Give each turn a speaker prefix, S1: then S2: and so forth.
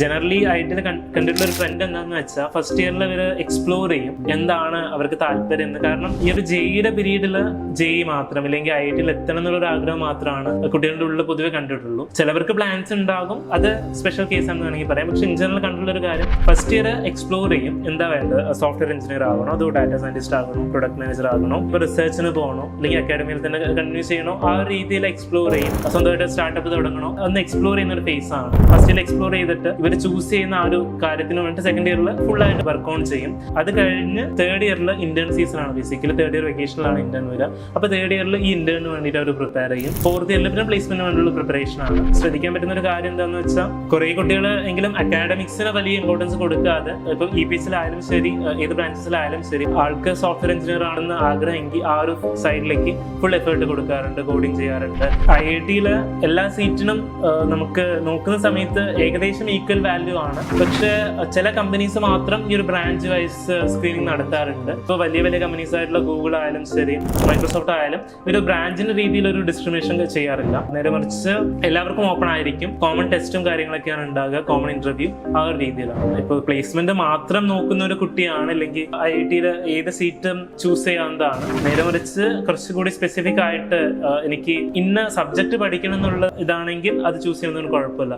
S1: Generally ഐറ്റിൽ കണ്ടിട്ടുള്ള ഒരു trend എന്താണെന്ന് വെച്ചാൽ ഫസ്റ്റ് ഇയറിൽ അവർ എക്സ്പ്ലോർ ചെയ്യും എന്താണ് അവർക്ക് താല്പര്യം എന്ന്. കാരണം ഈ ഒരു ജെഇയുടെ പീരീഡിൽ ജെഇ മാത്രം അല്ലെങ്കിൽ ഐറ്റിൽ എത്തണം എന്നുള്ളൊരു ആഗ്രഹം മാത്രമാണ് കുട്ടികളുടെ ഉള്ളിൽ പൊതുവെ കണ്ടിട്ടുള്ളൂ. ചിലവർക്ക് പ്ലാൻസ് ഉണ്ടാകും, അത് സ്പെഷ്യൽ കേസ് ആണെന്ന് വേണമെങ്കിൽ പറയാം. പക്ഷെ ഇൻ ജനറൽ കണ്ടിട്ടുള്ള ഒരു കാര്യം ഫസ്റ്റ് ഇയർ എക്സ്പ്ലോർ ചെയ്യും എന്താ വേണ്ടത്. സോഫ്റ്റ്വെയർ എഞ്ചിനീയർ ആകണോ, അതോ ഡാറ്റ സയന്റിസ്റ്റ് ആകണോ, പ്രൊഡക്ട് മാനേജർ ആകണോ, ഇപ്പോൾ റിസർച്ചിന് പോകണോ, അല്ലെങ്കിൽ അക്കാഡമിയിൽ തന്നെ കണ്ടിന്യൂ ചെയ്യണോ, ആ ഒരു രീതിയിൽ എക്സ്പ്ലോർ ചെയ്യും. സ്വന്തമായിട്ട് സ്റ്റാർട്ടപ്പ് തുടങ്ങണോ, അന്ന് എക്സ്പ്ലോർ ചെയ്യുന്ന ഒരു ഫേസ് ആണ്. ഫസ്റ്റ് ഇയർ എക്സ്പ്ലോർ ചെയ്തിട്ട് ഇവർ ചൂസ് ചെയ്യുന്ന ആ ഒരു കാര്യത്തിന് വേണ്ടി സെക്കൻഡ് ഇയറിൽ ഫുൾ ആയിട്ട് വർക്ക് ഓൺ ചെയ്യും. അത് കഴിഞ്ഞ് തേർഡ് ഇയറിൽ ഇന്റേൺ സീസൺ ആണ്. ബേസിക്കലി തേർഡ് ഇയർ വെക്കേഷനിലാണ് ഇന്റേൺ വരിക. അപ്പോൾ തേർഡ് ഇയറിൽ ഈ ഇന്റേണിന് വേണ്ടിയിട്ട് അവർ പ്രിപ്പയർ ചെയ്യും. ഫോർത്ത് ഇയറിൽ പിന്നെ പ്ലേസ്മെന്റിന് വേണ്ടിയുള്ള പ്രിപ്പറേഷൻ ആണ്. ശ്രദ്ധിക്കാൻ പറ്റുന്ന ഒരു കാര്യം എന്താണെന്ന് വെച്ചാൽ കുറേ കുട്ടികൾ എങ്കിലും അക്കാഡമിക്സിന് വലിയ ഇമ്പോർട്ടൻസ് കൊടുക്കാതെ ഇപ്പോൾ EPSലായാലും ശരി ഏത് ബ്രാഞ്ചസിലായാലും ശരി ആൾക്ക് സോഫ്റ്റ്വെയർ എഞ്ചിനീയർ ആണെന്ന് ആഗ്രഹമെങ്കിൽ ആ ഒരു സൈഡിലേക്ക് ഫുൾ എഫേർട്ട് കൊടുക്കാറുണ്ട്, കോഡിങ് ചെയ്യാറുണ്ട്. IIT എല്ലാ സീറ്റിനും നമുക്ക് നോക്കുന്ന സമയത്ത് ഏകദേശം ഈക്വൽ വാല്യൂ ആണ്. പക്ഷെ ചില കമ്പനീസ് മാത്രം ഈ ഒരു ബ്രാഞ്ച് വൈസ് സ്ക്രീനിങ് നടത്താറുണ്ട്. ഇപ്പോൾ വലിയ വലിയ കമ്പനീസ് ആയിട്ടുള്ള ഗൂഗിൾ ആയാലും ശരി മൈക്രോസോഫ്റ്റ് ആയാലും ഒരു ബ്രാഞ്ചിന്റെ രീതിയിൽ ഒരു ഡിസ്ക്രിമിനേഷൻ ചെയ്യാറില്ല. നേരെ മറിച്ച് എല്ലാവർക്കും ഓപ്പൺ ആയിരിക്കും. കോമൺ ടെസ്റ്റും കാര്യങ്ങളൊക്കെയാണ് ഉണ്ടാകുക, കോമൺ ഇന്റർവ്യൂ, ആ ഒരു രീതിയിലാണ്. ഇപ്പോൾ പ്ലേസ്മെന്റ് മാത്രം നോക്കുന്ന ഒരു കുട്ടിയാണ് അല്ലെങ്കിൽ IIT ഏത് സീറ്റും ചൂസ് ചെയ്യാവുന്നതാണ്. നേരെ മറിച്ച് കുറച്ചുകൂടി സ്പെസിഫിക് ആയിട്ട് എനിക്ക് ഇന്ന സബ്ജക്ട് പഠിക്കണം എന്നുള്ള ഇതാണെങ്കിൽ അത് ചൂസ് ചെയ്യുന്നതിന് കുഴപ്പമില്ല.